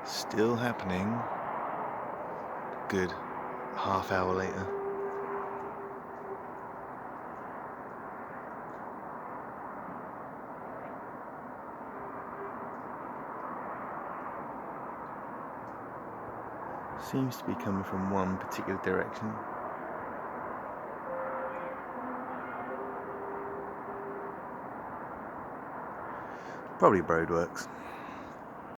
Still happening. Good half hour later. Seems to be coming from one particular direction. Probably roadworks.